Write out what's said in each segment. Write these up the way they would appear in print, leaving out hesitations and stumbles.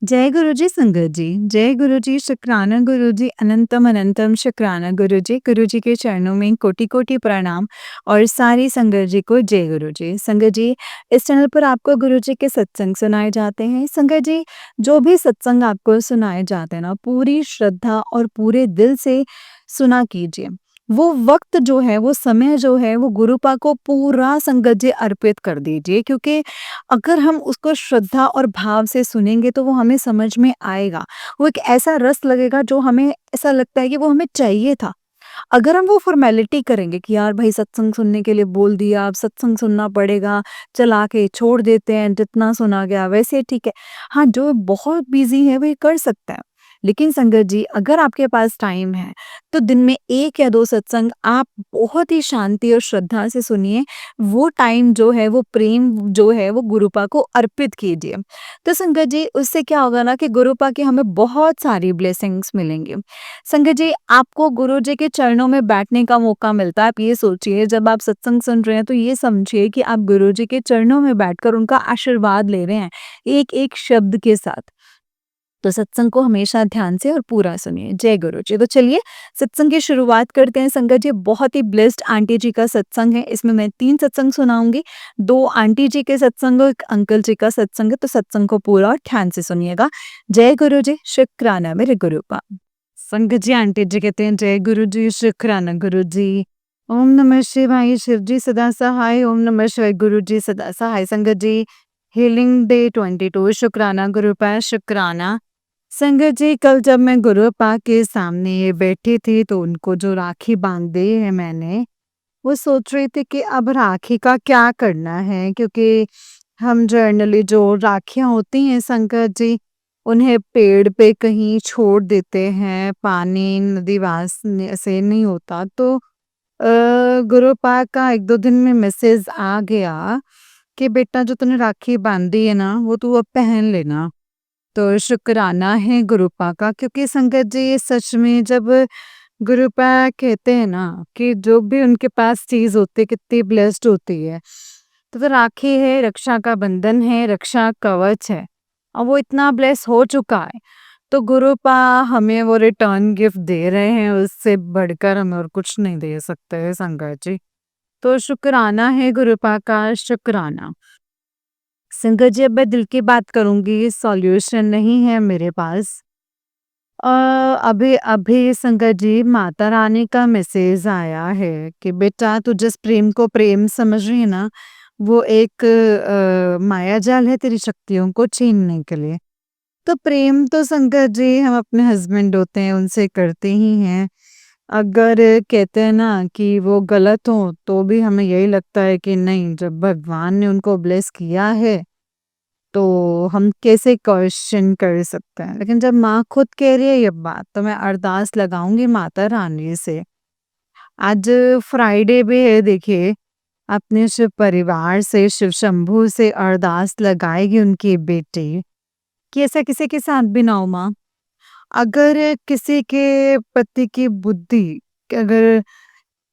जय गुरुजी संगत जी, जय गुरुजी शुक्राना गुरुजी अनंतम अनंतम शुक्राना गुरुजी। गुरुजी के चरणों में कोटि कोटि प्रणाम और सारी संगत जी को जय गुरुजी। संगत जी, इस चैनल पर आपको गुरुजी के सत्संग सुनाए जाते हैं। संगत जी, जो भी सत्संग आपको सुनाए जाते हैं ना, पूरी श्रद्धा और पूरे दिल से सुना कीजिए। वो वक्त जो है, वो समय जो है, वो गुरुपा को पूरा संगत जी अर्पित कर दीजिए, क्योंकि अगर हम उसको श्रद्धा और भाव से सुनेंगे तो वो हमें समझ में आएगा। वो एक ऐसा रस लगेगा जो हमें ऐसा लगता है कि वो हमें चाहिए था। अगर हम वो फ़ॉर्मेलिटी करेंगे कि यार भाई सत्संग सुनने के लिए बोल दिया, अब सत्संग सुनना पड़ेगा, चला के छोड़ देते हैं, जितना सुना गया वैसे ठीक है। हाँ, जो बहुत बिज़ी है वो ये कर सकता है। लेकिन संगत जी, अगर आपके पास टाइम है, तो दिन में 1 या 2 सत्संग आप बहुत ही शांति और श्रद्धा से सुनिए। वो टाइम जो है, वो प्रेम जो है, वो गुरुपा को अर्पित कीजिए। तो संगत जी, उससे क्या होगा ना कि गुरुपा की हमें बहुत सारी ब्लेसिंग्स मिलेंगी। संगत जी, आपको गुरु जी के चरणों में बैठने का मौका मिलता है। आप ये सोचिए, जब आप सत्संग सुन रहे हैं तो ये समझिए कि आप गुरु जी के चरणों में बैठकर उनका आशीर्वाद ले रहे हैं, एक-एक शब्द के साथ। तो सत्संग को हमेशा ध्यान से और पूरा सुनिए। जय गुरु जी। तो चलिए सत्संग की शुरुआत करते हैं संगत जी। बहुत ही ब्लेस्ड आंटी जी का सत्संग है। इसमें मैं 3 सत्संग सुनाऊँगी। 2 आंटी जी के सत्संग और 1 अंकल जी का सत्संग है, तो सत्संग को पूरा और ध्यान से सुनिएगा। जय गुरु जी, शुक्राना मेरे गुरुपा। संगत जी, आंटी जी कहते हैं जय गुरु जी, शुक्राना गुरु जी। ओम नमः शिवाय, शिव जी सदा सहाय। ओम नमः शिवाय, गुरु जी सदा सहाय। संगत जी, हीलिंग डे 22 शुक्राना गुरुपा, शुक्राना। संगत जी, कल जब मैं गुरुपा के सामने बैठी थी तो उनको जो राखी बांधी है मैंने, वो सोच रही थी कि अब राखी का क्या करना है, क्योंकि हम जनरली जो राखियाँ होती हैं संगत जी, उन्हें पेड़ पे कहीं छोड़ देते हैं, पानी नदी वास से नहीं होता। तो गुरुपा का 1-2 दिन में मैसेज आ गया कि बेटा जो तूने राखी बांधी है ना, वो तू अब पहन लेना। तो शुक्राना है गुरुपा का, क्योंकि संगत जी ये सच में जब गुरुपा कहते हैं ना कि जो भी उनके पास चीज होती है कितनी ब्लेस्ड होती है। तो राखी है, रक्षा का बंधन है, रक्षा कवच है, और वो इतना ब्लेस हो चुका है। तो गुरुपा हमें वो रिटर्न गिफ्ट दे रहे हैं, उससे बढ़कर हमें और कुछ नहीं दे सकते हैं संगत जी। तो शुक्राना है गुरुपा का, शुक्राना। संगत जी, अब मैं दिल की बात करूंगी, सॉल्यूशन नहीं है मेरे पास। अ, अभी संगत जी, माता रानी का मैसेज आया है कि बेटा तू जिस प्रेम को प्रेम समझ रही है ना, वो एक माया जाल है तेरी शक्तियों को छीनने के लिए। तो प्रेम तो संगत जी हम अपने हस्बैंड होते हैं उनसे करते ही हैं। अगर कहते हैं ना कि वो गलत हो तो भी हमें यही लगता है कि नहीं, जब भगवान ने उनको ब्लेस किया है तो हम कैसे क्वेश्चन कर सकते हैं। लेकिन जब माँ खुद कह रही है ये बात, तो मैं अरदास लगाऊंगी माता रानी से। आज फ्राइडे भी है, देखिए अपने शिव परिवार से, शिव शंभू से अरदास लगाएगी उनकी बेटी कि ऐसा किसी के साथ भी ना हो माँ। अगर किसी के पति की बुद्धि अगर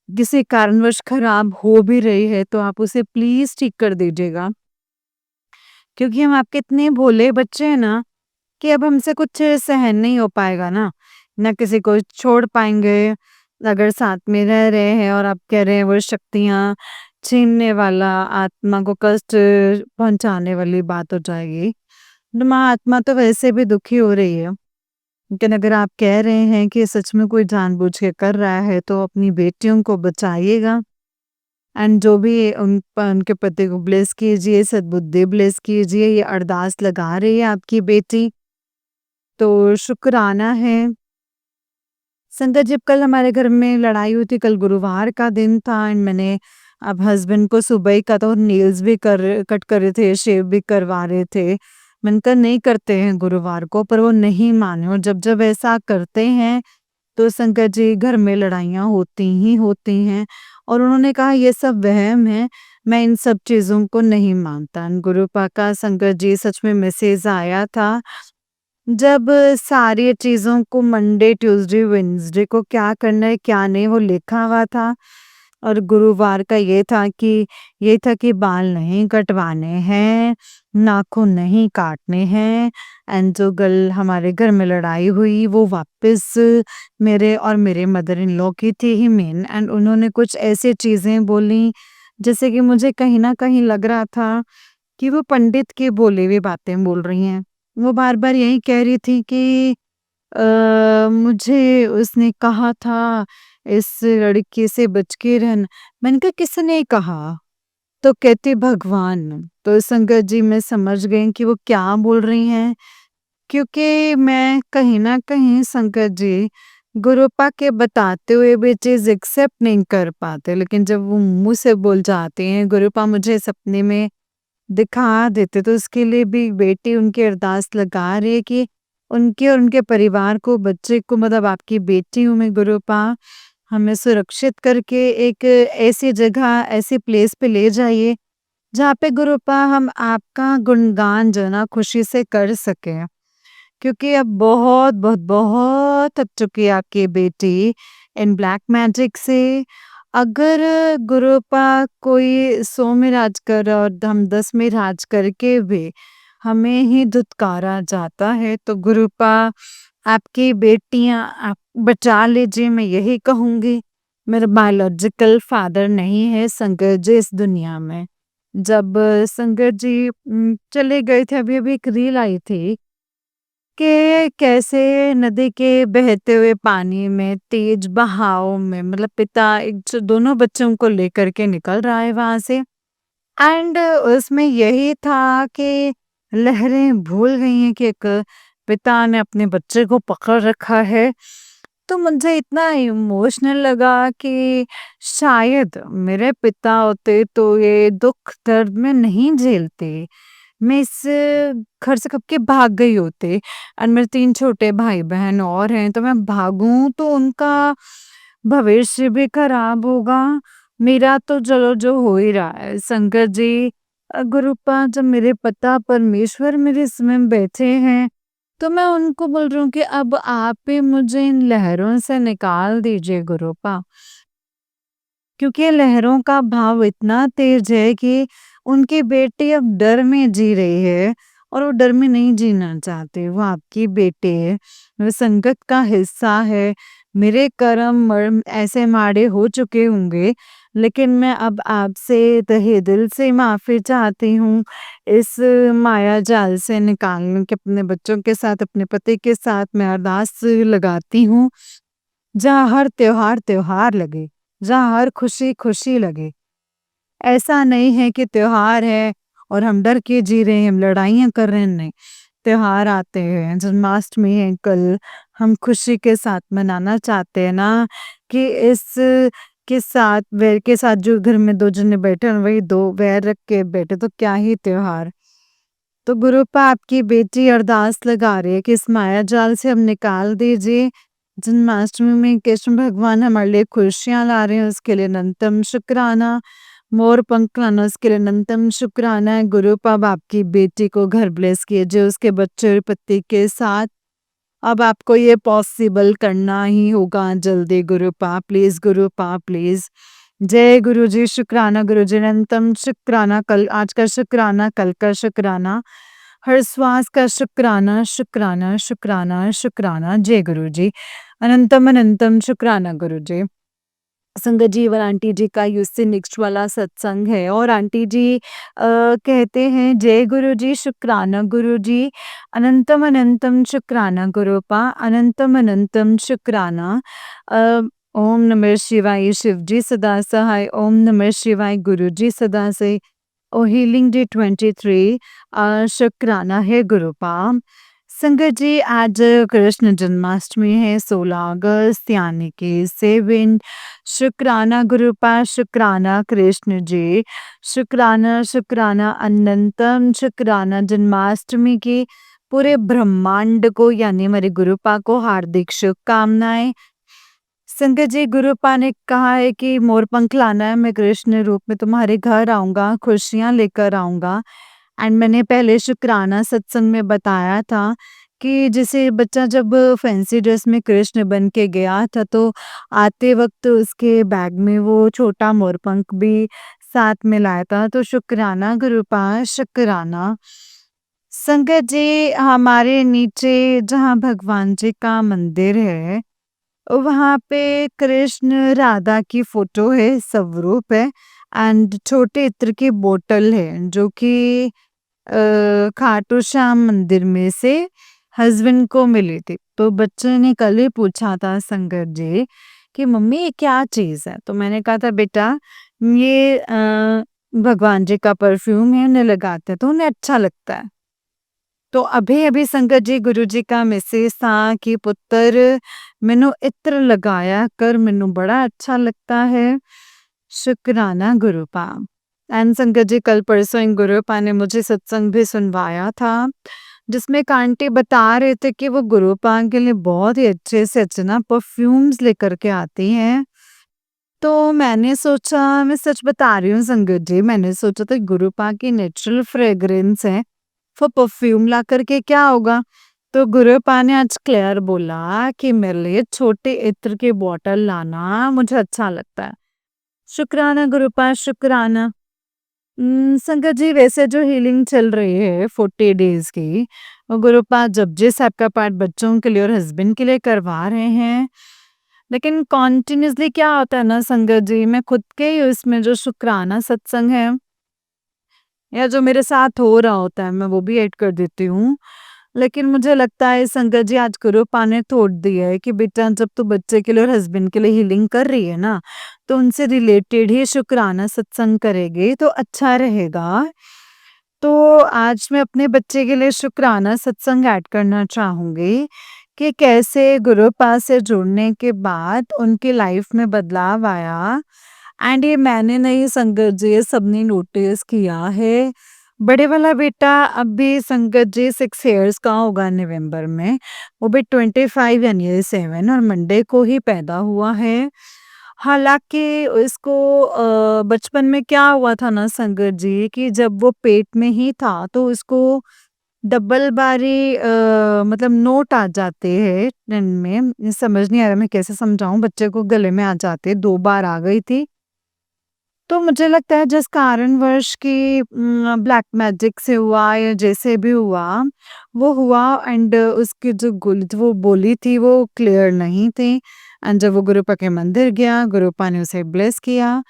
किसी कारणवश खराब हो भी रही है तो आप उसे प्लीज ठीक कर दीजिएगा, क्योंकि हम आपके इतने भोले बच्चे हैं ना कि अब हमसे कुछ सहन नहीं हो पाएगा ना, ना किसी को छोड़ पाएँगे। अगर साथ में रह रहे हैं और आप कह रहे हैं वो शक्तियाँ छीनने वाला, आत्मा को कष्ट पहुँचाने वाली बात हो जाएगी। तो माँ, आत्मा तो वैसे भी दुखी हो रही है। लेकिन अगर आप कह रहे हैं कि सच में कोई जानबूझ के कर रहा है तो अपनी बेटियों को बचाइएगा। एंड जो भी उनके पति को ब्लेस कीजिए, सद्बुद्धि ब्लेस कीजिए, ये अरदास लगा रही है आपकी बेटी। तो शुक्राना है। संगत जी, कल हमारे घर में लड़ाई हुई थी। कल गुरुवार का दिन था एंड मैंने अब हस्बैंड को सुबह ही कहा था, और नेल्स भी कट कर रहे थे, शेव भी करवा रहे थे। मैंने कहा नहीं करते हैं गुरुवार को, पर वो नहीं माने, और जब जब ऐसा करते हैं तो संगत जी घर में लड़ाइयाँ होती ही होती हैं। और उन्होंने कहा ये सब वहम है, मैं इन सब चीज़ों को नहीं मानता। गुरुपा का संगत जी सच में मैसेज आया था, जब सारी चीज़ों को मंडे, ट्यूसडे, वेडनेसडे को क्या करना है, क्या नहीं, वो लिखा हुआ था। और गुरुवार का ये था कि बाल नहीं कटवाने हैं, नाखून नहीं काटने हैं। एंड जो कल हमारे घर में लड़ाई हुई वो वापस मेरे और मेरे मदर इन लॉ की थी ही मेन। एंड उन्होंने कुछ ऐसी चीज़ें बोली जैसे कि मुझे कहीं न कहीं लग रहा था कि वो पंडित की बोली हुई बातें बोल रही हैं। वो बार-बार यही कह रही थी कि मुझे उसने कहा था इस लड़के से बच के रहना। मैंने कहा किसने कहा? तो कहती भगवान। तो संगत जी मैं समझ गई कि वो क्या बोल रही हैं, क्योंकि मैं कहीं न कहीं संगत जी गुरुपा के बताते हुए भी चीज़ एक्सेप्ट नहीं कर पाते, लेकिन जब वो मुँह से बोल जाते हैं, गुरुपा मुझे सपने में दिखा देते, तो उसके लिए भी बेटी उनकी अरदास लगा रही है कि उनके और उनके परिवार को, बच्चे को, मतलब आपकी बेटी हूँ मैं गुरुपा, हमें सुरक्षित करके एक ऐसी जगह, ऐसी प्लेस पे ले जाइए, जहाँ पे गुरुपा हम आपका गुणगान जो है ना खुशी से कर सकें। क्योंकि अब बहुत, बहुत, बहुत थक चुकी है आपकी बेटी इन ब्लैक मैजिक से। अगर गुरुपा कोई 100 में राज कर और हम 10 में राज करके भी हमें ही धुतकारा जाता है, तो गुरुपा आपकी बेटियाँ आप बचा लीजिए, मैं यही कहूँगी। मेरा बायोलॉजिकल फादर नहीं है संकट जी इस दुनिया में। जब संकट जी चले गए थे, अभी-अभी एक रील आई थी कि कैसे नदी के बहते हुए पानी में तेज बहाव में, मतलब पिता एक जो दोनों बच्चों को लेकर के निकल रहा है वहां से। एंड उसमें यही था कि लहरें भूल गई हैं कि एक पिता ने अपने बच्चे को पकड़ रखा है। तो मुझे इतना इमोशनल लगा कि शायद मेरे पिता होते तो ये दुख दर्द में नहीं झेलते, मैं इस घर से कब के भाग गई होती। और मेरे 3 छोटे भाई-बहन और हैं, तो मैं भागूँ तो उनका भविष्य भी खराब होगा। मेरा तो चलो जो हो ही रहा है। शंकर जी गुरुपा जब मेरे पिता परमेश्वर मेरे इसमें बैठे हैं, तो मैं उनको बोल रही हूँ कि अब आप ही मुझे इन लहरों से निकाल दीजिए गुरुपा। क्योंकि लहरों का भाव इतना तेज है कि उनकी बेटी अब डर में जी रही है और वो डर में नहीं जीना चाहते। वो आपकी बेटी है, वो संकट का हिस्सा है। मेरे कर्म मर्म ऐसे माड़े हो चुके होंगे, लेकिन मैं अब आपसे तहे दिल से माफ़ी चाहती हूँ। इस माया जाल से निकालने के अपने बच्चों के साथ, अपने पति के साथ मैं अरदास लगाती हूँ। जहाँ हर त्योहार त्योहार लगे, जहाँ हर खुशी खुशी लगे। ऐसा नहीं है कि त्योहार है और हम डर के जी रहे हैं, हम लड़ाइयाँ कर रहे हैं, नहीं। त्योहार आते हैं, जन्माष्टमी है कल, हम खुशी के साथ मनाना चाहते हैं ना कि इस के साथ वैर के साथ जो घर में 2 जने बैठे हैं वही 2 वैर रख के बैठे, तो क्या ही त्योहार। तो गुरुपा आपकी बेटी अरदास लगा रही है कि इस माया जाल से हम निकाल दीजिए। जन्माष्टमी में कृष्ण भगवान हमारे लिए खुशियाँ ला रहे हैं, उसके लिए अनंतम शुक्राना। मोर पंख लाना, उसके लिए अनंतम शुक्राना है। गुरुपा अब आपकी बेटी को घर ब्लेस कीजिए उसके बच्चे और पति के साथ। अब आपको ये पॉसिबल करना ही होगा जल्दी गुरुपा, प्लीज़ गुरुपा प्लीज़। जय गुरु जी, शुक्राना गुरु जी, अनंतम शुक्राना, कल आज का शुक्राना, कल का शुक्राना, हर श्वास का शुक्राना, शुक्राना, शुक्राना, शुक्राना। जय गुरु जी, अनंतम अनंतम शुक्राना गुरु जी। संगत जी और आंटी जी का उससे नेक्स्ट वाला सत्संग है और आंटी जी कहते हैं जय गुरु जी, शुक्राना गुरु जी, अनंतम अनंतम शुक्राना गुरुपा, अनंतम अनंतम शुक्राना। अ, ओम नमः शिवाय शिव जी सदा सहाय, ओम नमः शिवाय गुरु जी सदा से। ओ हीलिंग डे 23 शुक्राना है गुरुपा। संगत जी आज कृष्ण जन्माष्टमी है 16 अगस्त यानी कि 7। शुक्राना गुरुपा, शुक्राना कृष्ण जी, शुक्राना शुक्राना अनंतम शुक्राना जन्माष्टमी की पूरे ब्रह्मांड को यानी मेरे गुरुपा को हार्दिक शुभकामनाएं। संगत जी गुरुपा ने कहा है कि मोर पंख लाना है, मैं कृष्ण रूप में तुम्हारे घर आऊंगा, खुशियां लेकर आऊंगा। एंड मैंने पहले शुक्राना सत्संग में बताया था कि जैसे बच्चा जब फैंसी ड्रेस में कृष्ण बन के गया था तो आते वक्त उसके बैग में वो छोटा मोरपंख भी साथ में लाया था। तो शुक्राना गुरुपा शुक्राना। संगत जी, हमारे नीचे जहाँ भगवान जी का मंदिर है वहाँ पे कृष्ण राधा की फोटो है, स्वरूप है एंड छोटे इत्र की बोतल है जो कि खाटू श्याम मंदिर में से हस्बैंड को मिली थी। तो बच्चे ने कल ही पूछा था संगत जी कि मम्मी ये क्या चीज है। तो मैंने कहा था बेटा ये भगवान जी का परफ्यूम है, उन्हें लगाते हैं तो उन्हें अच्छा लगता है। तो अभी अभी संगत जी गुरु जी का मैसेज था कि पुत्र मैनू इत्र लगाया कर, मैनू बड़ा अच्छा लगता है। शुक्राना गुरुपा। एंड संगत जी कल परसों इन गुरुपा ने मुझे सत्संग भी सुनवाया था जिसमें एक आंटी बता रहे थे कि वो गुरुपा के लिए बहुत ही अच्छे से अच्छे ना परफ्यूम्स लेकर के आती हैं। तो मैंने सोचा, मैं सच बता रही हूँ संगत जी, मैंने सोचा था गुरुपा की नेचुरल फ्रेग्रेंस है, वो परफ्यूम ला करके क्या होगा। तो गुरुपा ने आज क्लियर बोला कि मेरे लिए छोटे इत्र की बोतल लाना मुझे अच्छा लगता है। शुक्राना गुरुपा शुक्राना। संगत जी वैसे जो हीलिंग चल रही है 40 डेज की, वो गुरुपा जपजी साहब का पाठ बच्चों के लिए और हस्बैंड के लिए करवा रहे हैं। लेकिन कॉन्टिन्यूसली क्या होता है ना संगत जी, मैं खुद के ही उसमें जो शुक्राना सत्संग है या जो मेरे साथ हो रहा होता है मैं वो भी ऐड कर देती हूँ। लेकिन मुझे लगता है संगत जी आज गुरुपा ने तोड़ दिया है कि बेटा जब तू बच्चे के लिए और हस्बैंड के लिए हीलिंग कर रही है ना, तो उनसे रिलेटेड ही शुक्राना सत्संग करेगी तो अच्छा रहेगा। तो आज मैं अपने बच्चे के लिए शुक्राना सत्संग ऐड करना चाहूँगी कि कैसे गुरुपा से जुड़ने के बाद उनकी लाइफ में बदलाव आया। एंड ये मैंने नहीं संगत जी, ये सबने नोटिस किया है। बड़े वाला बेटा अभी संगत जी 6 इयर्स का होगा नवंबर में, वो भी 25 यानी 7 और मंडे को ही पैदा हुआ है। हालाँकि इसको बचपन में क्या हुआ था ना संगत जी कि जब वो पेट में ही था तो उसको डबल बारी मतलब नोट आ जाते हैं में, समझ नहीं आ रहा मैं कैसे समझाऊँ, बच्चे को गले में आ जाते, 2 बार आ गई थी। तो मुझे लगता है जिस कारणवश कि ब्लैक मैजिक से हुआ या जैसे भी हुआ, वो हुआ एंड उसकी जो गुल वो बोली थी वो क्लियर नहीं थी। एंड जब वो गुरुपा के मंदिर गया, गुरुपा ने उसे ब्लेस किया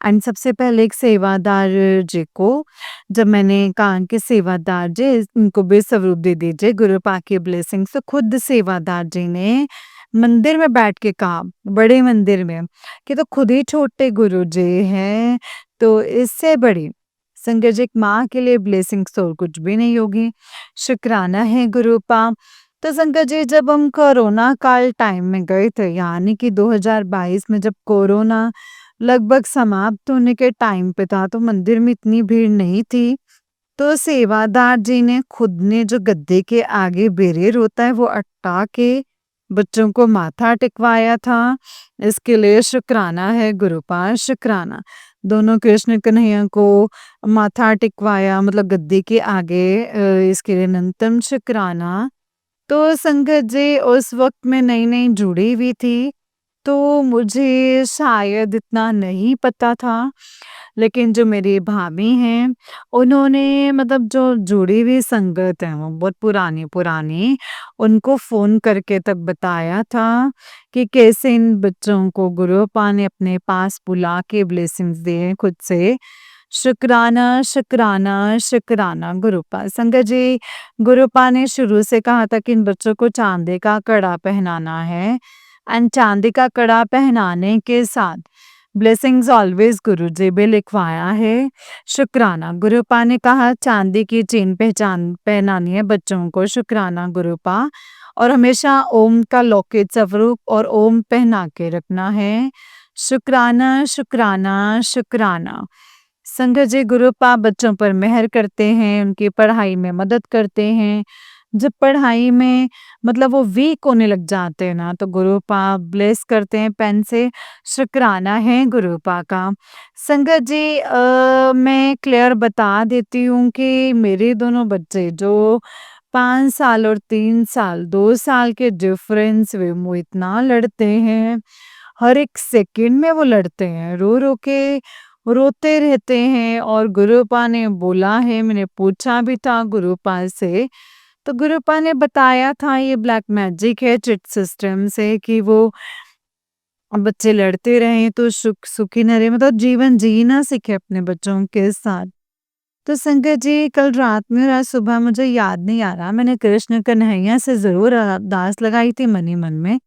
एंड सबसे पहले एक सेवादार जी को जब मैंने कहा कि सेवादार जी इनको भी स्वरूप दे दीजिए गुरुपा की ब्लेसिंग, तो खुद सेवादार जी ने मंदिर में बैठ के कहा, बड़े मंदिर में, कि तो खुद ही छोटे गुरुजी हैं, तो इससे बड़ी संगत जी एक माँ के लिए ब्लेसिंग्स तो और कुछ भी नहीं होगी। शुक्राना है गुरुपा। तो संगत जी जब हम कोरोना काल टाइम में गए थे यानी कि 2022 में जब कोरोना लगभग समाप्त होने के टाइम पे था तो मंदिर में इतनी भीड़ नहीं थी। तो सेवादार जी ने खुद ने जो गद्दे के आगे बैरियर होता है वो हटा के बच्चों को माथा टिकवाया था। इसके लिए शुक्राना है गुरुपा शुक्राना। दोनों कृष्ण कन्हैया को माथा टिकवाया मतलब गद्दे के आगे, इसके लिए अनंतम शुक्राना। तो संगत जी उस वक्त मैं नई-नई जुड़ी हुई थी, तो मुझे शायद इतना नहीं पता था। लेकिन जो मेरी भाभी हैं, उन्होंने मतलब जो जुड़ी हुई संगत है वो बहुत पुरानी-पुरानी, उनको फ़ोन करके तक बताया था कि कैसे इन बच्चों को गुरुपा ने अपने पास बुला के ब्लेसिंग्स दिए हैं खुद से। शुक्राना, शुक्राना, शुक्राना गुरुपा। संगत जी, गुरुपा ने शुरू से कहा था कि इन बच्चों को चांदी का कड़ा पहनाना है एंड चांदी का कड़ा पहनाने के साथ ब्लेसिंग्स ऑलवेज गुरुजी भी लिखवाया है। शुक्राना गुरुपा ने कहा चांदी की चेन पहचान पहनानी है बच्चों को, शुक्राना गुरुपा, और हमेशा ओम का लॉकेट स्वरूप और ओम पहना के रखना है। शुक्राना शुक्राना शुक्राना। संगत जी गुरुपा बच्चों पर मेहर करते हैं, उनकी पढ़ाई में मदद करते हैं, जब पढ़ाई में मतलब वो वीक होने लग जाते हैं ना, तो गुरुपा ब्लेस करते हैं पेन से, शुक्राना है गुरुपा का। संगत जी मैं क्लियर बता देती हूँ कि मेरे दोनों बच्चे जो 5 साल और 3 साल, 2 साल के डिफरेंस में वो इतना लड़ते हैं, हर एक सेकंड में वो लड़ते हैं, रो-रो के रोते रहते हैं। और गुरुपा ने बोला है, मैंने पूछा भी था गुरुपा से, तो गुरुपा ने बताया था ये ब्लैक मैजिक है चिट सिस्टम से कि वो बच्चे लड़ते रहें तो सुखी न रहे, मतलब जीवन जीना सीखे अपने बच्चों के साथ। तो संगत जी कल रात में और आज सुबह मुझे याद नहीं आ रहा, मैंने कृष्ण कन्हैया से ज़रूर अरदास लगाई थी मन ही मन में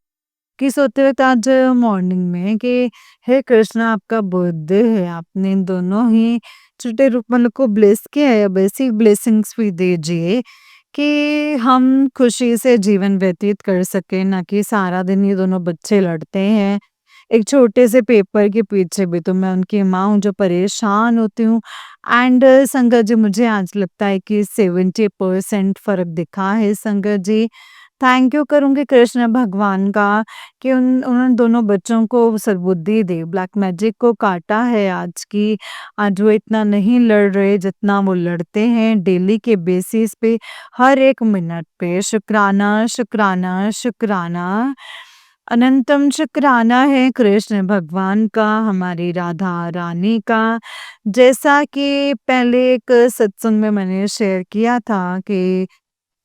कि सोते वक़्त आज मॉर्निंग में कि हे कृष्ण आपका बर्थडे है, आपने इन दोनों ही छोटे रूपमल को ब्लेस किया है, अब ऐसी ब्लेसिंग्स भी दीजिए कि हम खुशी से जीवन व्यतीत कर सकें, ना कि सारा दिन ये दोनों बच्चे लड़ते हैं। एक छोटे से पेपर के पीछे भी तो मैं उनकी माँ हूँ जो परेशान होती हूँ। एंड संगत जी मुझे आज लगता है कि 70% फ़र्क दिखा है संगत जी। थैंक यू करूँगी कृष्ण भगवान का कि उन दोनों बच्चों को सद्बुद्धि दे, ब्लैक मैजिक को काटा है आज की, आज वो इतना नहीं लड़ रहे जितना वो लड़ते हैं डेली के बेसिस पे, हर एक मिनट पे। शुक्राना, शुक्राना, शुक्राना, अनंतम शुक्राना है कृष्ण भगवान का, हमारी राधा रानी का। जैसा कि पहले एक सत्संग में मैंने शेयर किया था कि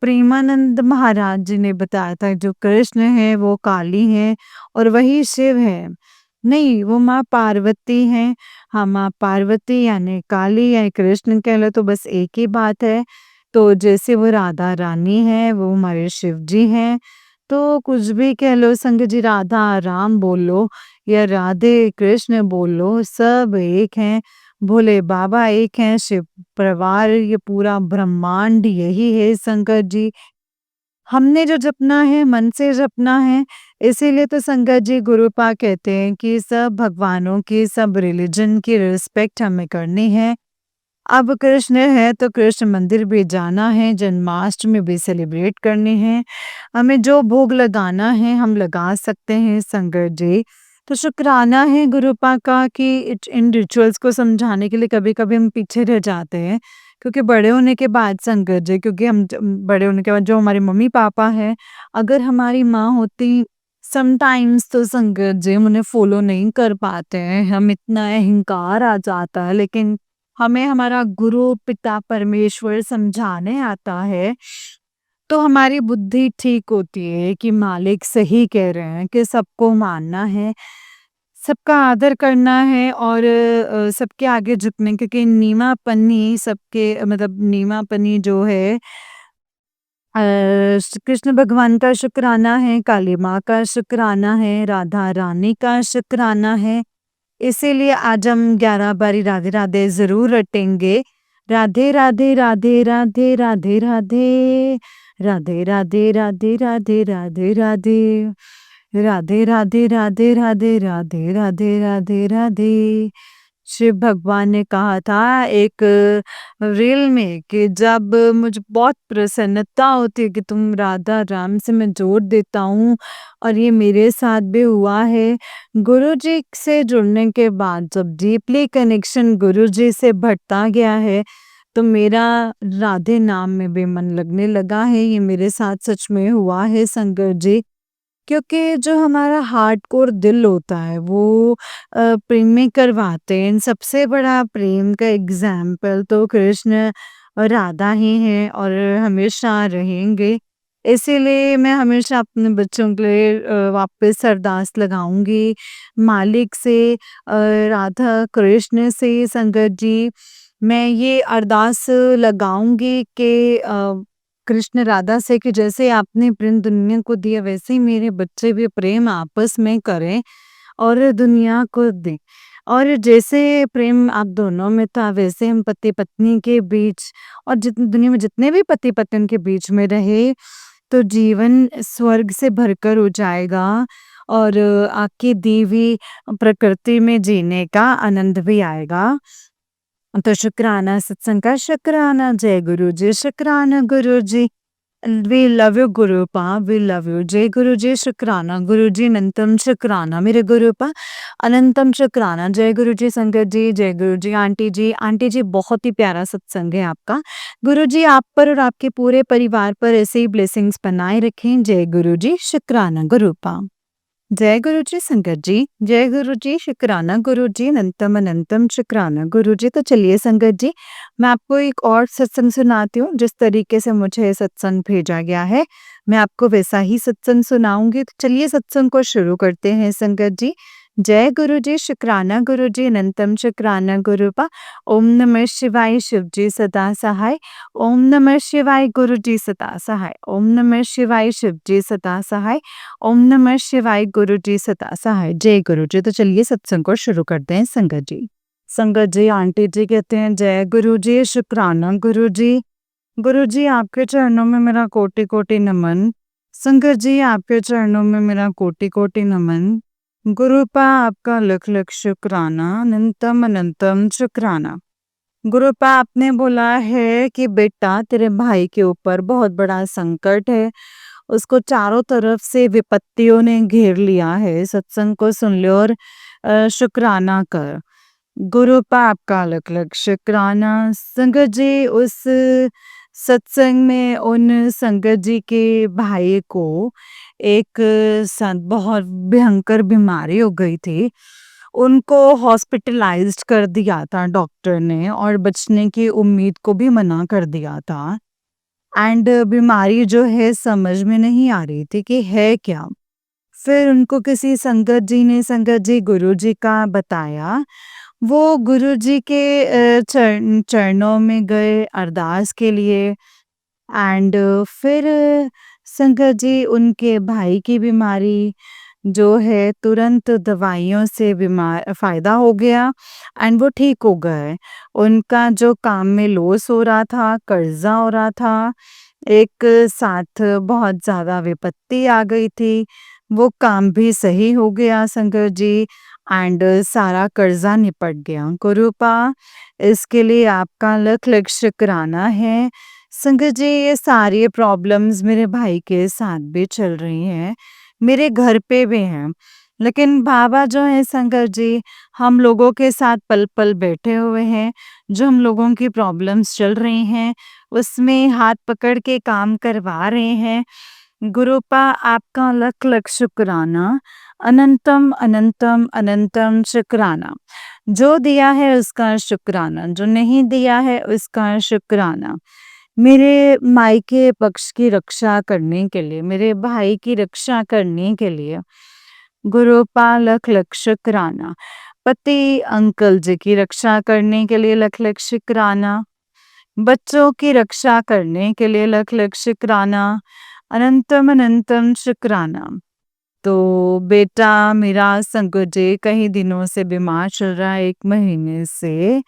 प्रेमानंद महाराज जी ने बताया था जो कृष्ण है वो काली है और वही शिव है। नहीं, वो माँ पार्वती हैं। हाँ, माँ पार्वती यानी काली या कृष्ण कह लो तो बस एक ही बात है। तो जैसे वो राधा रानी है, वो हमारे शिव जी हैं। तो कुछ भी कह लो संग जी, राधा राम बोलो या राधे कृष्ण बोलो, सब एक हैं। भोले बाबा एक हैं, शिव परिवार, ये पूरा ब्रह्मांड यही है संगत जी। हमने जो जपना है, मन से जपना है, इसीलिए तो संगत जी गुरुपा कहते हैं कि सब भगवानों की, सब रिलिजन की रिस्पेक्ट हमें करनी है। अब कृष्ण है तो कृष्ण मंदिर भी जाना है, जन्माष्टमी भी सेलिब्रेट करनी है। हमें जो भोग लगाना है हम लगा सकते हैं संगत जी। तो शुक्राना है गुरुपा का कि इन रिचुअल्स को समझाने के लिए कभी-कभी हम पीछे रह जाते हैं। क्योंकि बड़े होने के बाद संगत जी, क्योंकि हम बड़े होने के बाद जो हमारे मम्मी-पापा हैं, अगर हमारी माँ होती समटाइम्स तो संगत जी हम उन्हें फॉलो नहीं कर पाते हैं, हम इतना अहंकार आ जाता है, लेकिन हमें हमारा गुरु पिता परमेश्वर समझाने आता है, तो हमारी बुद्धि ठीक होती है कि मालिक सही कह रहे हैं कि सबको मानना है, सबका आदर करना है और सबके आगे झुकने, क्योंकि नीमापन्नी सबके मतलब नीमापन्नी जो है श्री कृष्ण भगवान का शुक्राना है, काली माँ का शुक्राना है, राधा रानी का शुक्राना है। इसीलिए आज हम 11 बारी राधे राधे ज़रूर रटेंगे। राधे राधे राधे राधे राधे राधे, राधे राधे राधे राधे राधे राधे, राधे राधे राधे राधे राधे राधे राधे राधे। शिव भगवान ने कहा था एक रील में कि जब मुझे बहुत प्रसन्नता होती है कि तुम राधा राम से मैं जोड़ देता हूँ, और ये मेरे साथ भी हुआ है। गुरुजी से जुड़ने के बाद जब डीपली कनेक्शन गुरुजी से बढ़ता गया है, तो मेरा राधे नाम में भी मन लगने लगा है। ये मेरे साथ सच में हुआ है संगत जी। क्योंकि जो हमारा हार्डकोर दिल होता है वो प्रेम में करवाते हैं। सबसे बड़ा प्रेम का एग्जाम्पल तो कृष्ण और राधा ही हैं और हमेशा रहेंगे। इसीलिए मैं हमेशा अपने बच्चों के लिए वापस अरदास लगाऊंगी मालिक से, राधा कृष्ण से संगत जी। मैं ये अरदास लगाऊंगी कि कृष्ण राधा से कि जैसे आपने प्रेम दुनिया को दिया, वैसे ही मेरे बच्चे भी प्रेम आपस में करें और दुनिया को दें। और जैसे प्रेम आप दोनों में था, वैसे हम पति पत्नी के बीच और जितनी दुनिया में जितने भी पति पत्नी के बीच में रहे, तो जीवन स्वर्ग से भरकर हो जाएगा और आपकी दी हुई प्रकृति में जीने का आनंद भी आएगा। तो शुक्राना सत्संग का शुक्राना, जय गुरु जी, शुक्राना Guru ji. We love you Gurupa, we love you. जय गुरु जी शुक्राना, गुरु जी अनंतम शुक्राना मेरे गुरुपा, अनंतम शुक्राना। जय गुरु जी संगत जी, जय गुरु जी आंटी जी। आंटी जी बहुत ही प्यारा सत्संग है आपका। गुरु जी आप पर और आपके पूरे परिवार पर ऐसे ही ब्लेसिंग्स बनाए रखें। जय गुरु जी शुक्राना गुरुपा। जय गुरु जी संगत जी, जय गुरु जी शुक्राना गुरु जी अनंतम अनंतम शुक्राना गुरु जी। तो चलिए संगत जी, मैं आपको एक और सत्संग सुनाती हूँ। जिस तरीके से मुझे ये सत्संग भेजा गया है, मैं आपको वैसा ही सत्संग सुनाऊंगी। तो चलिए सत्संग को शुरू करते हैं संगत जी। जय गुरु जी शुक्राना गुरु जी अनंतम शुक्राना गुरुपा। ओम नमः शिवाय शिव जी सदा सहाय। ओम नमः शिवाय गुरु जी सदा सहाय। ओम नमः शिवाय शिव जी सदा सहाय। ओम नमः शिवाय गुरु जी सदा सहाय। जय गुरु जी। तो चलिए सत्संग को शुरू करते हैं संगत जी। संगत जी आंटी जी कहते हैं जय गुरु जी शुक्राना गुरु जी। गुरु जी आपके चरणों में मेरा कोटि कोटि नमन। संगत जी आपके चरणों में मेरा कोटि कोटि नमन। गुरुपा आपका लख लख शुक्राना, अनंतम अनंतम शुक्राना। गुरुपा आपने बोला है कि बेटा तेरे भाई के ऊपर बहुत बड़ा संकट है, उसको चारों तरफ से विपत्तियों ने घेर लिया है। सत्संग को सुन ले और शुक्राना कर। गुरुपा आपका अलग अलग शुक्राना। संगत जी उस सत्संग में उन संगत जी के भाई को एक बहुत भयंकर बीमारी हो गई थी। उनको हॉस्पिटलाइज्ड कर दिया था डॉक्टर ने और बचने की उम्मीद को भी मना कर दिया था। एंड बीमारी जो है समझ में नहीं आ रही थी कि है क्या। फिर उनको किसी संगत जी ने संगत जी गुरु जी का बताया। वो गुरु जी के चरणों में गए अरदास के लिए। एंड फिर संगत जी उनके भाई की बीमारी जो है तुरंत दवाइयों से बीमार फ़ायदा हो गया एंड वो ठीक हो गए। उनका जो काम में लॉस हो रहा था, कर्जा हो रहा था, एक साथ बहुत ज़्यादा विपत्ति आ गई थी, वो काम भी सही हो गया संगत जी। एंड सारा कर्जा निपट गया। गुरुपा इसके लिए आपका लख लख शुक्राना है। संगत जी ये सारी प्रॉब्लम्स मेरे भाई के साथ भी चल रही हैं, मेरे घर पे भी हैं। लेकिन बाबा जो है संगत जी हम लोगों के साथ पल पल बैठे हुए हैं। जो हम लोगों की प्रॉब्लम्स चल रही हैं उसमें हाथ पकड़ के काम करवा रहे हैं। गुरुपा आपका लख लख शुक्राना, अनंतम अनंतम अनंतम शुक्राना। जो दिया है उसका शुक्राना, जो नहीं दिया है उसका शुक्राना। मेरे मायके पक्ष की रक्षा करने के लिए, मेरे भाई की रक्षा करने के लिए गुरुपा लख लख शुक्राना। पति अंकल जी की रक्षा करने के लिए लख लख शुक्राना। बच्चों की रक्षा करने के लिए लख लख शुक्राना, अनंतम अनंतम शुक्राना। तो बेटा मेरा संकट जी कई दिनों से बीमार चल रहा है, 1 महीने से।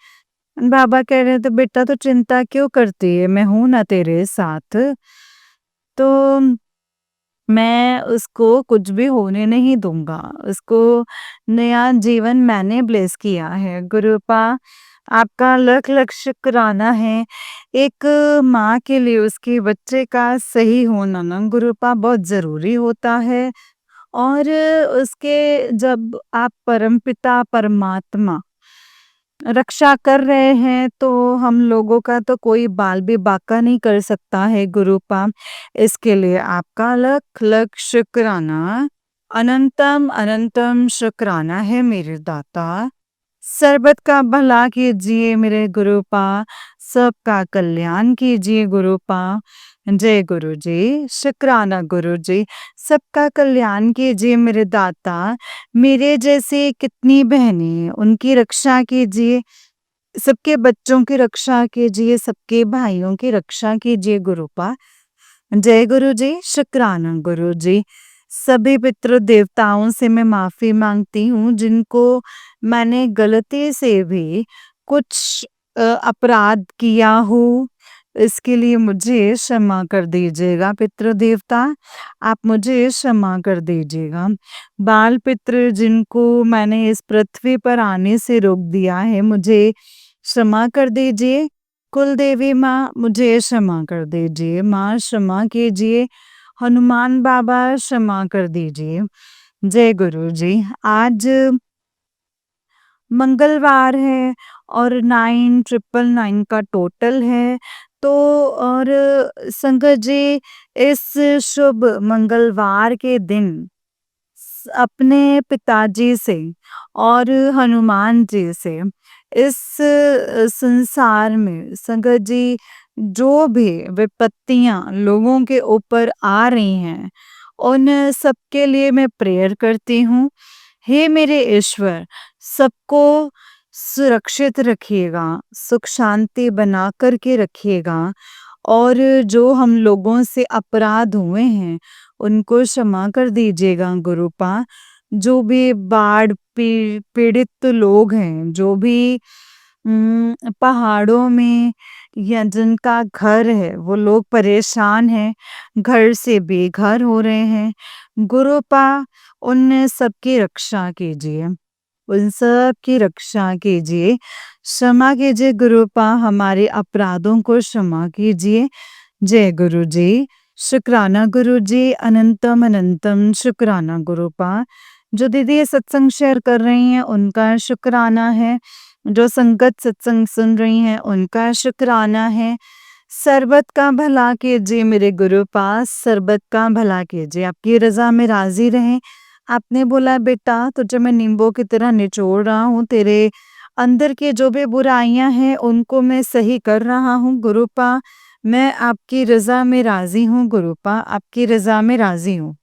बाबा कह रहे थे बेटा तो चिंता क्यों करती है, मैं हूं ना तेरे साथ। तो मैं उसको कुछ भी होने नहीं दूंगा, उसको नया जीवन मैंने ब्लेस किया है। गुरुपा आपका लख लख शुक्राना है। एक माँ के लिए उसके बच्चे का सही होना ना गुरुपा बहुत ज़रूरी होता है। और उसके जब आप परमपिता परमात्मा रक्षा कर रहे हैं तो हम लोगों का तो कोई बाल भी बाका नहीं कर सकता है गुरुपा। इसके लिए आपका लख लख शुक्राना, अनंतम अनंतम शुक्राना है मेरे दाता। सर्बत का भला कीजिए मेरे गुरुपा, सबका कल्याण कीजिए गुरुपा। जय गुरु जी, शुक्राना गुरु जी। सबका कल्याण कीजिए मेरे दाता। मेरे जैसे कितनी बहनें हैं, उनकी रक्षा कीजिए, सबके बच्चों की रक्षा कीजिए, सबके भाइयों की रक्षा कीजिए गुरुपा। जय गुरु जी, शुक्राना गुरु जी। सभी पितृ देवताओं से मैं माफ़ी माँगती हूँ जिनको मैंने गलती से भी कुछ अपराध किया हो, इसके लिए मुझे क्षमा कर दीजिएगा पितृ देवता, आप मुझे क्षमा कर दीजिएगा। बाल पितृ जिनको मैंने इस पृथ्वी पर आने से रोक दिया है, मुझे क्षमा कर दीजिए। कुलदेवी माँ मुझे क्षमा कर दीजिए, माँ क्षमा कीजिए, हनुमान बाबा क्षमा कर दीजिए। जय गुरु जी। आज मंगलवार है और 9,999 का टोटल है। तो और संगत जी, इस शुभ मंगलवार के दिन अपने पिताजी से और हनुमान जी से इस संसार में संगत जी जो भी विपत्तियां लोगों के ऊपर आ रही हैं, उन सबके लिए मैं प्रेयर करती हूँ। हे मेरे ईश्वर, सबको सुरक्षित रखिएगा, सुख शांति बना करके रखिएगा, और जो हम लोगों से अपराध हुए हैं उनको क्षमा कर दीजिएगा गुरुपा। जो भी बाढ़ पीड़ित लोग हैं, जो भी पहाड़ों में या जिनका घर है वो लोग परेशान हैं, घर से बेघर हो रहे हैं, गुरुपा उन सबकी रक्षा कीजिए, उन सब की रक्षा कीजिए, क्षमा कीजिए गुरुपा, हमारे अपराधों को क्षमा कीजिए। जय गुरु जी। शुक्राना गुरु जी, अनंतम अनंतम शुक्राना गुरुपा। जो दीदी ये सत्संग शेयर कर रही हैं उनका शुक्राना है, जो संगत सत्संग सुन रही हैं उनका शुक्राना है। सरबत का भला कीजिए मेरे गुरु पास, सरबत का भला कीजिए, आपकी रजा में राजी रहें। आपने बोला बेटा तुझे मैं नींबू की तरह निचोड़ रहा हूँ, तेरे अंदर के जो भी बुराइयां हैं उनको मैं सही कर रहा हूँ गुरुपा। मैं आपकी रजा में राजी हूँ गुरुपा, आपकी रजा में राजी हूँ।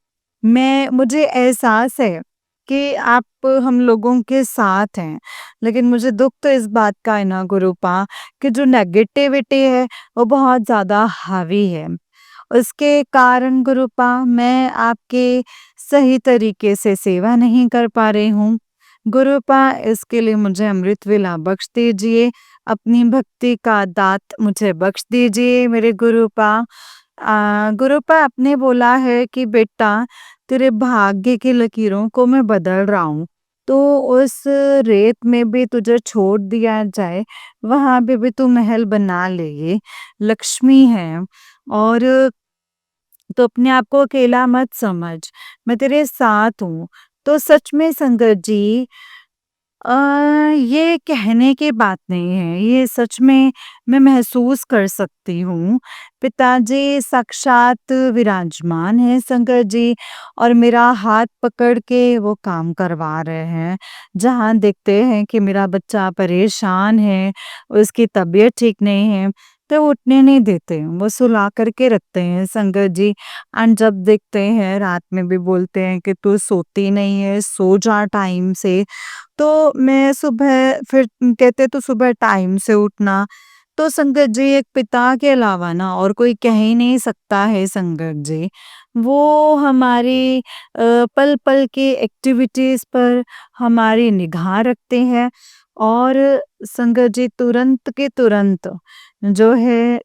मुझे एहसास है कि आप हम लोगों के साथ हैं, लेकिन मुझे दुख तो इस बात का है ना गुरुपा कि जो नेगेटिविटी है वो बहुत ज़्यादा हावी है। उसके कारण गुरुपा मैं आपके सही तरीके से सेवा नहीं कर पा रही हूँ। गुरुपा इसके लिए मुझे अमृत वेला बख्श दीजिए, अपनी भक्ति का दात मुझे बख्श दीजिए मेरे गुरुपा। गुरुपा आपने बोला है कि बेटा तेरे भाग्य की लकीरों को मैं बदल रहा हूँ, तो उस रेत में भी तुझे छोड़ दिया जाए, वहां पे भी तू महल बना ले, ये लक्ष्मी है। और तो अपने आप को अकेला मत समझ, मैं तेरे साथ हूँ। तो सच में संगत जी, अ, ये कहने की बात नहीं है, ये सच में मैं महसूस कर सकती हूँ। पिताजी साक्षात विराजमान हैं संगत जी, और मेरा हाथ पकड़ के वो काम करवा रहे हैं। जहाँ देखते हैं कि मेरा बच्चा परेशान है, उसकी तबीयत ठीक नहीं है, तो उठने नहीं देते, वो सुला करके रखते हैं संगत जी। एंड जब देखते हैं रात में भी बोलते हैं कि तू सोती नहीं है, सो जा टाइम से। तो मैं सुबह फिर कहते तो सुबह टाइम से उठना, तो संगत जी एक पिता के अलावा ना और कोई कह ही नहीं सकता है संगत जी। वो हमारी पल-पल की एक्टिविटीज़ पर हमारी निगाह रखते हैं, और संगत जी तुरंत के तुरंत जो है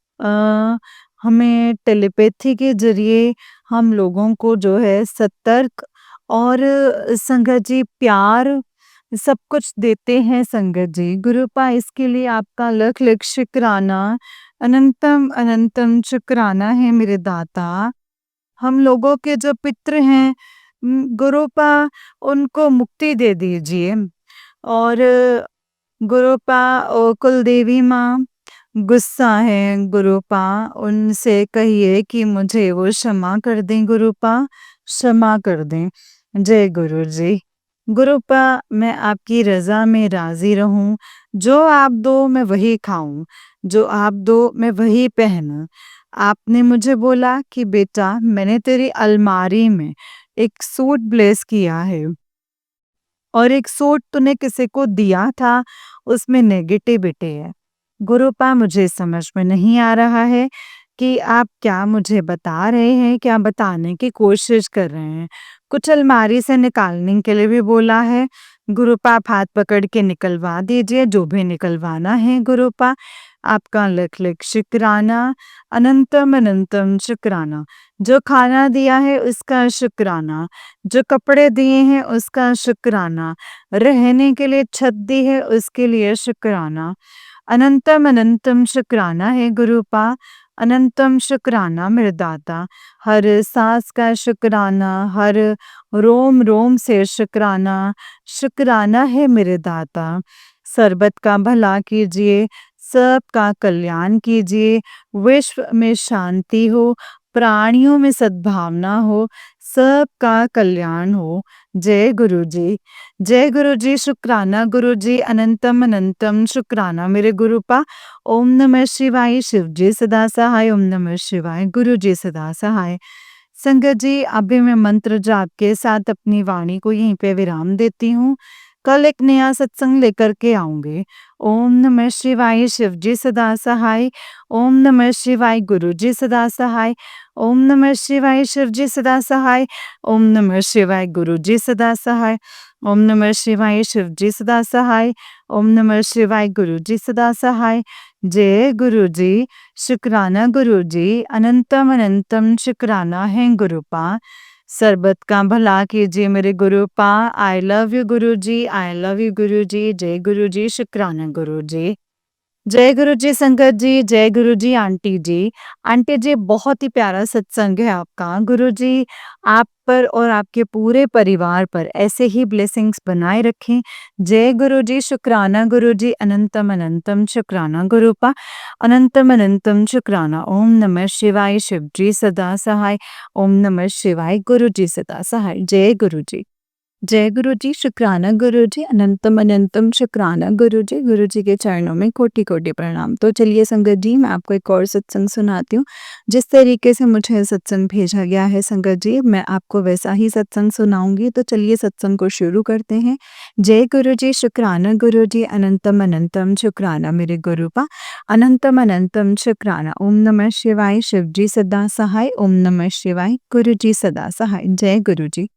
हमें टेलीपैथी के ज़रिए हम लोगों को जो है सतर्क और संगत जी प्यार सब कुछ देते हैं संगत जी। गुरुपा इसके लिए आपका लख लख शुक्राना, अनंतम अनंतम शुक्राना है मेरे दाता। हम लोगों के जो पितृ हैं, गुरुपा उनको मुक्ति दे दीजिए। और गुरुपा कुलदेवी माँ गुस्सा है गुरुपा, उनसे कहिए कि मुझे वो क्षमा कर दें गुरुपा, क्षमा कर दें। जय गुरु जी। गुरुपा मैं आपकी रज़ा में राज़ी रहूं, जो आप दो मैं वही खाऊं, जो आप दो मैं वही पहनूं। आपने मुझे बोला कि बेटा मैंने तेरी अलमारी में एक सूट ब्लेस किया है, और एक सूट तूने किसी को दिया था, उसमें नेगेटिविटी है। गुरुपा मुझे समझ में नहीं आ रहा है कि आप क्या मुझे बता रहे हैं, क्या बताने की कोशिश कर रहे हैं। कुछ अलमारी से निकालने के लिए भी बोला है। गुरुपा आप हाथ पकड़ के निकलवा दीजिए, जो भी निकलवाना है गुरुपा। आपका लख लख शुक्राना, अनंतम अनंतम शुक्राना। जो खाना दिया है उसका शुक्राना, जो कपड़े दिए हैं उसका शुक्राना, रहने के लिए छत दी है उसके लिए शुक्राना। अनंतम अनंतम शुक्राना है गुरुपा, अनंतम शुक्राना मृदाता। हर सांस का शुक्राना, हर रोम रोम से शुक्राना, शुक्राना है मेरे दाता। सर्बत का भला कीजिए, सबका कल्याण कीजिए, विश्व में शांति हो, प्राणियों में सद्भावना हो, सबका कल्याण हो। जय गुरु जी। जय गुरु जी, शुक्राना गुरु जी, अनंतम अनंतम शुक्राना मेरे गुरुपा। ओम नमः शिवाय, शिव जी सदा सहाय, ओम नमः शिवाय, गुरु जी सदा सहाय। संगत जी, अभी मैं मंत्र जाप के साथ अपनी वाणी को यहीं पे विराम देती हूँ। कल एक नया सत्संग लेकर के आऊंगे। ओम नमः शिवाय, शिव जी सदा सहाय। ओम नमः शिवाय, गुरु जी सदा सहाय। ओम नमः शिवाय, शिव जी सदा सहाय। ओम नमः शिवाय, गुरु जी सदा सहाय। ओम नमः शिवाय, शिव जी सदा सहाय। ओम नमः शिवाय, गुरु जी सदा सहाय। जय गुरु जी। शुक्राना गुरु जी, अनंतम अनंतम शुक्राना है गुरुपा। सर्बत का भला कीजिए मेरे गुरुपा। I love you Guru ji, I love you गुरु जी। जय गुरु जी, शुक्राना गुरु जी। जय गुरु जी संगत जी, जय गुरु जी आंटी जी। आंटी जी, बहुत ही प्यारा सत्संग है आपका। गुरु जी आप पर और आपके पूरे परिवार पर ऐसे ही ब्लेसिंग्स बनाए रखें। जय गुरु जी, शुक्राना गुरु जी, अनंतम अनंतम शुक्राना गुरुपा, अनंतम अनंतम शुक्राना। ओम नमः शिवाय, शिव जी सदा सहाय। ओम नमः शिवाय, गुरु जी सदा सहाय। जय गुरु जी। जय गुरु जी, शुक्राना गुरु जी, अनंतम अनंतम शुक्राना गुरु जी के चरणों में कोटि कोटि प्रणाम। तो चलिए संगत जी, मैं आपको एक और सत्संग सुनाती हूँ। जिस तरीके से मुझे सत्संग भेजा गया है संगत जी, मैं आपको वैसा ही सत्संग सुनाऊंगी। तो चलिए सत्संग को शुरू करते हैं। जय गुरु जी, शुक्राना गुरु जी, अनंतम अनंतम शुक्राना मेरे गुरुपा, अनंतम अनंतम शुक्राना। ओम नमः शिवाय, शिव जी सदा सहाय। ओम नमः शिवाय, गुरु जी सदा सहाय। जय गुरु जी।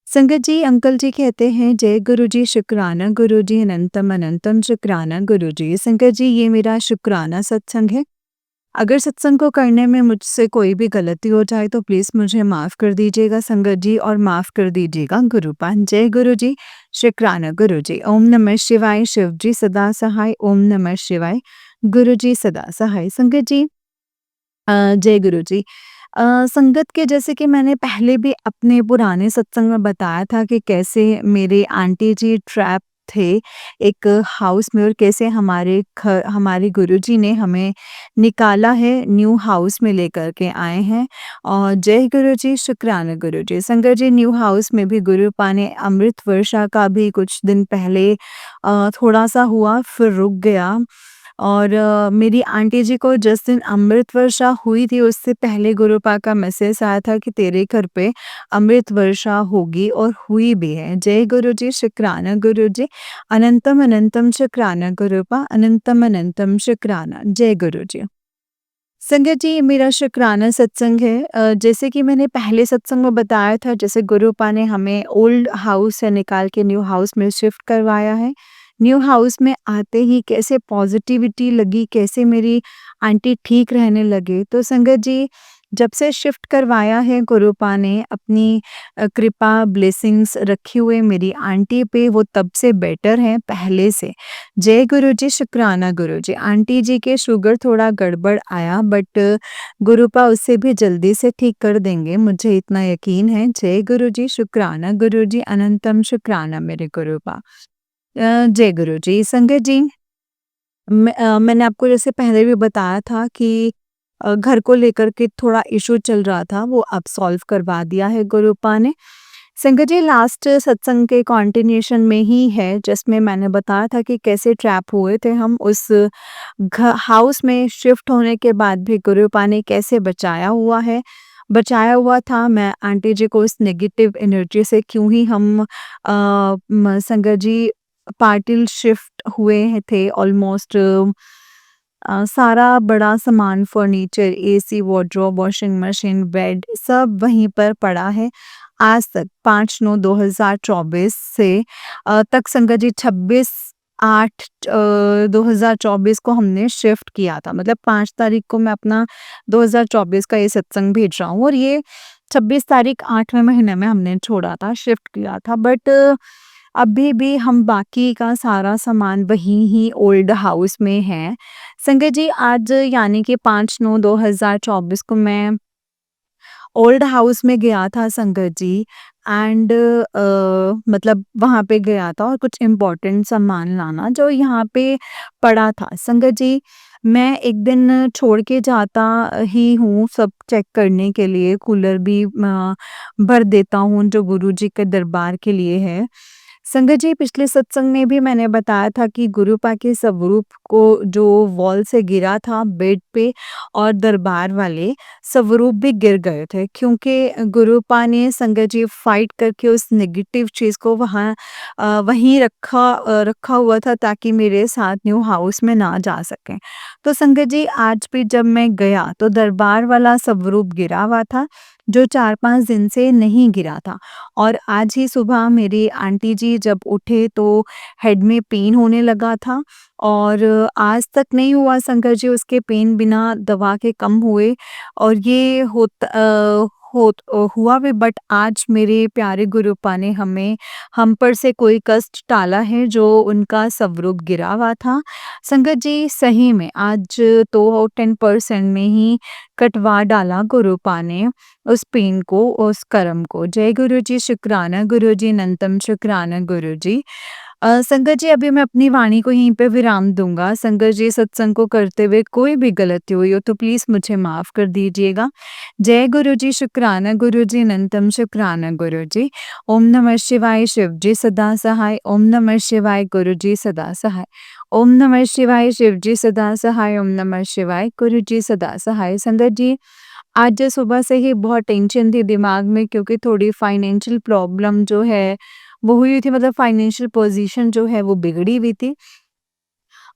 संगत जी, अंकल जी कहते हैं जय गुरु जी, शुक्राना गुरु जी, अनंतम अनंतम शुक्राना गुरु जी। संगत जी, ये मेरा शुक्राना सत्संग है। अगर सत्संग को करने में मुझसे कोई भी गलती हो जाए तो प्लीज़ मुझे माफ़ कर दीजिएगा संगत जी, और माफ़ कर दीजिएगा गुरुपान। जय गुरु जी, शुक्राना गुरु जी। ओम नमः शिवाय, शिव जी सदा सहाय। ओम नमः शिवाय, गुरु जी सदा सहाय। संगत जी, जय गुरु जी। संगत के जैसे कि मैंने पहले भी अपने पुराने सत्संग में बताया था कि कैसे मेरे आंटी जी ट्रैप थे एक हाउस में, और कैसे हमारे गुरुजी ने हमें निकाला है, न्यू हाउस में लेकर के आए हैं। और जय गुरु जी, शुक्राना गुरु जी। संगत जी, न्यू हाउस में भी गुरुपा ने अमृत वर्षा का भी कुछ दिन पहले थोड़ा सा हुआ, फिर रुक गया। और मेरी आंटी जी को जिस दिन अमृत वर्षा हुई थी उससे पहले गुरुपा का मैसेज आया था कि तेरे घर पे अमृत वर्षा होगी, और हुई भी है। जय गुरु जी, शुक्राना गुरु जी, अनंतम अनंतम शुक्राना गुरुपा, अनंतम अनंतम शुक्राना। जय गुरु जी। संगत जी, मेरा शुक्राना सत्संग है। जैसे कि मैंने पहले सत्संग में बताया था, जैसे गुरुपा ने हमें ओल्ड हाउस से निकाल के न्यू हाउस में शिफ्ट करवाया है। न्यू हाउस में आते ही कैसे पॉजिटिविटी लगी, कैसे मेरी आंटी ठीक रहने लगे। तो संगत जी, जब से शिफ्ट करवाया है गुरुपा ने अपनी कृपा ब्लेसिंग्स रखी हुए मेरी आंटी पे, वो तब से बेटर है पहले से। जय गुरु जी, शुक्राना गुरु जी। आंटी जी के शुगर थोड़ा गड़बड़ आया, बट गुरुपा उससे भी जल्दी से ठीक कर देंगे, मुझे इतना यकीन है। जय गुरु जी, शुक्राना गुरु जी, अनंतम शुक्राना मेरे गुरुपा। जय गुरु जी। संगत जी, मैंने आपको जैसे पहले भी बताया था कि घर को लेकर के थोड़ा इशू चल रहा था, वो अब सॉल्व करवा दिया है गुरुपा ने। संगत जी, लास्ट सत्संग के कंटिन्यूएशन में ही है, जिसमें मैंने बताया था कि कैसे ट्रैप हुए थे हम उस हाउस में शिफ्ट होने के बाद भी गुरुपा ने कैसे बचाया हुआ है। बचाया हुआ था मैं आंटी जी को उस नेगेटिव एनर्जी से, क्यों ही हम संगत जी पार्टिल शिफ्ट हुए थे ऑलमोस्ट। सारा बड़ा सामान, furniture, AC, wardrobe, washing machine, bed सब वहीं पर पड़ा है आज तक। 5/9/2024 से तक संगत जी 26/8/2024 को हमने शिफ्ट किया था। मतलब 5 तारीख को मैं अपना 2024 का ये सत्संग भेज रहा हूँ, और ये 26 तारीख 8वें महीने में हमने छोड़ा था, शिफ्ट किया था। बट अभी भी हम बाकी का सारा सामान वहीं ही ओल्ड हाउस में है। संगत जी आज यानी कि 5/9/2024 को मैं ओल्ड हाउस में गया था संगत जी एंड मतलब वहाँ पे गया था और कुछ इम्पोर्टेंट सामान लाना जो यहाँ पे पड़ा था। संगत जी मैं एक दिन छोड़ के जाता ही हूँ सब चेक करने के लिए, कूलर भी भर देता हूँ जो गुरुजी के दरबार के लिए है। संगत जी पिछले सत्संग में भी मैंने बताया था कि गुरुपा के स्वरूप को जो वॉल से गिरा था बेड पे और दरबार वाले स्वरूप भी गिर गए थे क्योंकि गुरुपा ने संगत जी फाइट करके उस नेगेटिव चीज़ को वहीं रखा हुआ था ताकि मेरे साथ न्यू हाउस में ना जा सकें। तो संगत जी आज भी जब मैं गया तो दरबार वाला स्वरूप गिरा हुआ था जो 4-5 दिन से नहीं गिरा था। और आज ही सुबह मेरी आंटी जी जब उठे तो हेड में पेन होने लगा था और आज तक नहीं हुआ शंकर जी उसके पेन बिना दवा के कम हुए और ये हुआ भी बट आज मेरे प्यारे गुरुपा ने हम पर से कोई कष्ट टाला है जो उनका स्वरूप गिरा हुआ था। संगत जी सही में आज तो 10% में ही कटवा डाला गुरुपा ने उस पेन को, उस कर्म को। जय गुरु जी, शुक्राना गुरु जी, अनंतम शुक्राना गुरु जी। संगत जी अभी मैं अपनी वाणी को यहीं पे विराम दूँगा। संगत जी सत्संग को करते हुए कोई भी गलती हुई हो तो प्लीज़ मुझे माफ़ कर दीजिएगा। जय गुरु जी, शुक्राना गुरु जी, अनंतम शुक्राना गुरु जी। ओम नमः शिवाय शिव जी सदा सहाय, ओम नमः शिवाय गुरु जी सदा सहाय। ओम नमः शिवाय शिव जी सदा सहाय, ओम नमः शिवाय गुरु जी सदा सहाय। संगत जी आज सुबह से ही बहुत टेंशन थी दिमाग में क्योंकि थोड़ी फाइनेंशियल प्रॉब्लम जो है वो हुई थी, मतलब फाइनेंशियल पोजीशन जो है वो बिगड़ी हुई थी।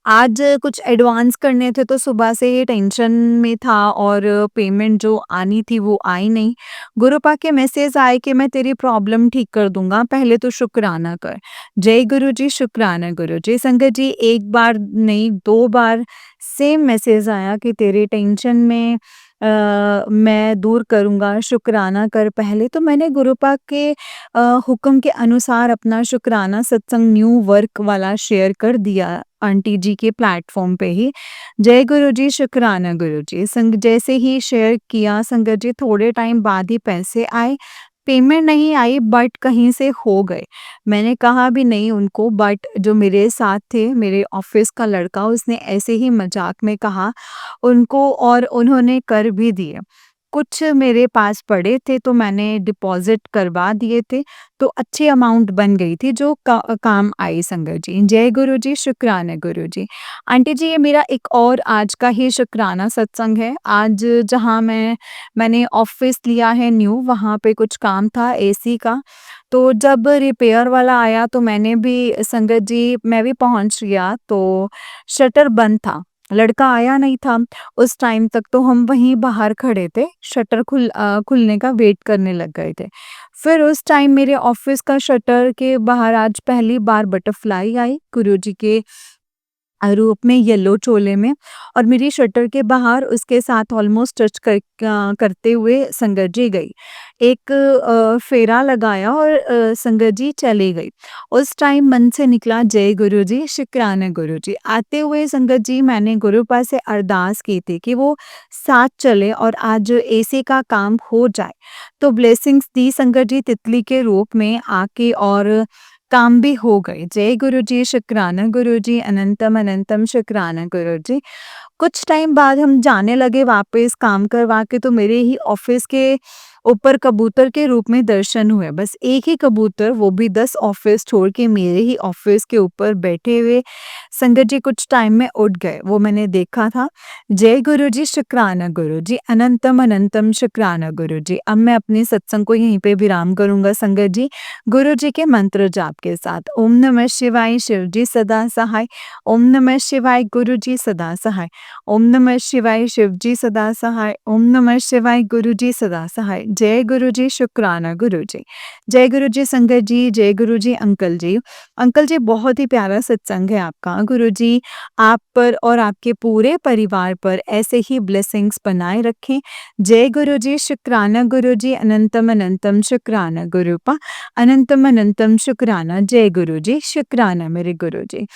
आज कुछ एडवांस करने थे तो सुबह से ही टेंशन में था और पेमेंट जो आनी थी वो आई नहीं। गुरुपा के मैसेज आए कि मैं तेरी प्रॉब्लम ठीक कर दूंगा, पहले तो शुक्राना कर। जय गुरु जी, शुक्राना गुरु जी। संगत जी एक बार नहीं 2 बार सेम मैसेज आया कि तेरी टेंशन में मैं दूर करूंगा, शुक्राना कर पहले। तो मैंने गुरुपा के हुक्म के अनुसार अपना शुक्राना सत्संग न्यू वर्क वाला शेयर कर दिया आंटी जी के प्लेटफॉर्म पे ही। जय गुरु जी, शुक्राना गुरु जी। संग जैसे ही शेयर किया संगत जी थोड़े टाइम बाद ही पैसे आए। पेमेंट नहीं आई बट कहीं से हो गए। मैंने कहा भी नहीं उनको बट जो मेरे साथ थे, मेरे ऑफिस का लड़का उसने ऐसे ही मजाक में कहा उनको और उन्होंने कर भी दिए। कुछ मेरे पास पड़े थे तो मैंने डिपॉज़िट करवा दिए थे, तो अच्छी अमाउंट बन गई थी जो काम आई संगत जी। जय गुरु जी, शुक्राना गुरु जी। आंटी जी ये मेरा एक और आज का ही शुक्राना सत्संग है। आज जहाँ मैंने ऑफ़िस लिया है न्यू वहाँ पे कुछ काम था एसी का, तो जब रिपेयर वाला आया तो मैंने भी संगत जी मैं भी पहुँच गया तो शटर बंद था। लड़का आया नहीं था। उस टाइम तक तो हम वहीं बाहर खड़े थे, शटर खुलने का वेट करने लग गए थे। फिर उस टाइम मेरे ऑफ़िस का शटर के बाहर आज पहली बार बटरफ्लाई आई गुरुजी के रूप में येलो चोले में और मेरी शटर के बाहर उसके साथ ऑलमोस्ट करते हुए संगत जी गई। एक फेरा लगाया और संगत जी चली गई। उस टाइम मन से निकला जय गुरु जी, शुक्राना गुरु जी। आते हुए संगत जी मैंने गुरुपा से अरदास की थी कि वो साथ चले और आज एसी का काम हो जाए। तो ब्लेसिंग्स दी संगत जी तितली के रूप में आके और काम भी हो गए। जय गुरु जी, शुक्राना गुरु जी, अनंतम अनंतम शुक्राना गुरु जी। कुछ टाइम बाद हम जाने लगे वापस काम करवा के तो मेरे ही ऑफिस के ऊपर कबूतर के रूप में दर्शन हुए। बस एक ही कबूतर वो भी 10 ऑफिस छोड़ के मेरे ही ऑफिस के ऊपर बैठे हुए संगत जी कुछ टाइम में उड़ गए। वो मैंने देखा था। जय गुरु जी, शुक्राना गुरु जी, अनंतम अनंतम शुक्राना गुरु जी। अब मैं अपने सत्संग को यहीं पे विराम करूँगा संगत जी, गुरु जी के मंत्र जाप के साथ। ओम नमः शिवाय शिव जी सदा सहाय, ओम नमः शिवाय गुरु जी सदा सहाय, ओम नमः शिवाय शिव जी सदा सहाय, ओम नमः शिवाय गुरु जी सदा सहाय। जय गुरु जी, शुक्राना गुरु जी। जय गुरु जी संगत जी, जय गुरु जी अंकल जी। अंकल जी बहुत ही प्यारा सत्संग है आपका। गुरु जी आप पर और आपके पूरे परिवार पर ऐसे ही ब्लेसिंग्स बनाए रखें। जय गुरु जी, शुक्राना गुरु जी, अनंतम अनंतम शुक्राना गुरुपा, अनंतम अनंतम शुक्राना। जय गुरु जी, शुक्राना मेरे गुरु जी।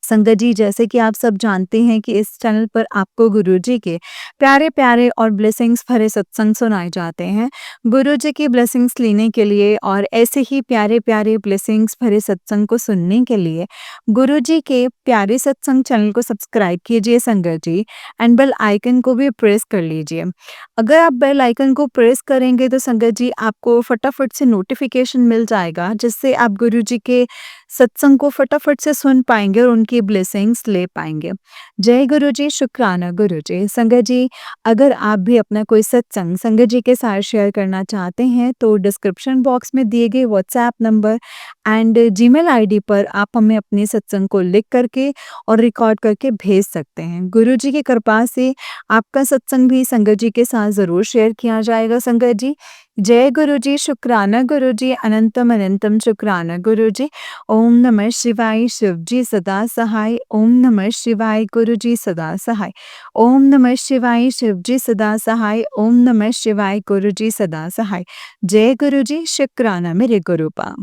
संगत जी जैसे कि आप सब जानते हैं कि इस चैनल पर आपको गुरुजी के प्यारे-प्यारे और ब्लेसिंग्स भरे सत्संग सुनाए जाते हैं। गुरुजी की ब्लेसिंग्स लेने के लिए और ऐसे ही प्यारे-प्यारे ब्लेसिंग्स भरे सत्संग को सुनने के लिए गुरुजी के प्यारे सत्संग चैनल को सब्सक्राइब कीजिए संगत जी एंड बेल आइकन को भी प्रेस कर लीजिए। अगर आप बेल आइकन को प्रेस करेंगे तो संगत जी आपको फटाफट से नोटिफिकेशन मिल जाएगा जिससे आप गुरुजी के सत्संग को फटाफट से सुन पाएँगे और उनकी ब्लेसिंग्स ले पाएँगे। जय गुरु जी, शुक्राना गुरु जी। संगत जी, अगर आप भी अपना कोई सत्संग संगत जी के साथ शेयर करना चाहते हैं, तो डिस्क्रिप्शन बॉक्स में दिए गए WhatsApp number and Gmail ID पर आप हमें अपने सत्संग को लिख करके और रिकॉर्ड करके भेज सकते हैं। गुरु जी की कृपा से आपका सत्संग भी संगत जी के साथ ज़रूर शेयर किया जाएगा संगत जी। जय गुरु जी, शुक्राना गुरु जी, अनंतम अनंतम शुक्राना गुरु जी। ओम नमः शिवाय, शिव जी सदा सहाय। ओम नमः शिवाय, गुरु जी सदा सहाय। ओम नमः शिवाय, शिव जी सदा सहाय। ओम नमः शिवाय, गुरु जी सदा सहाय। जय गुरु जी, शुक्राना मेरे गुरुपा।